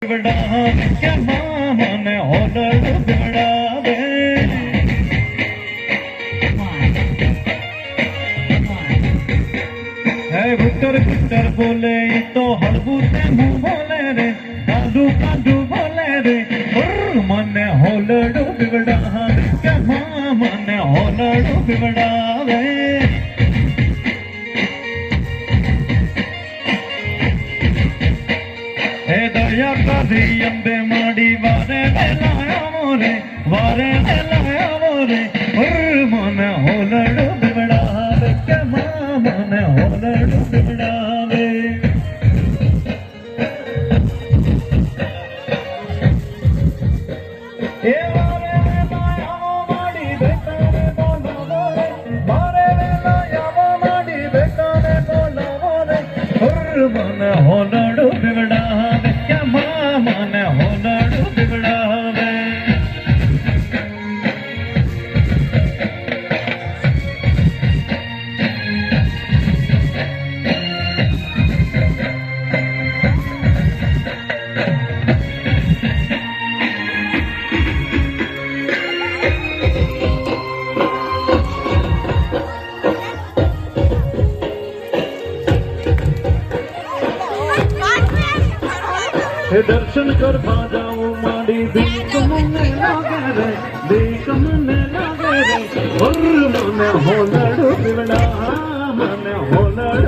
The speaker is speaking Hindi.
के मन होलड़ बिगड़ावे गुटर गुटर बोले तो हड़बूते मुँह बोले रे कादू कादू बोले रे मन होलड़ बिगड़ावे के मन होलड़ बिगड़ावे दया कभी अंबे माड़ी वारे लाया मोरे मन होलड़ बिगड़ावे के मन होलड़ बिगड़ावे मन होलड़ बिगड़ावे क्या मन होलड़ बिगड़ावे दर्शन कर जाऊं माड़ी देख मन लागे रे देख मन लागे रे मन होलड़ बिगड़ा मन होलड़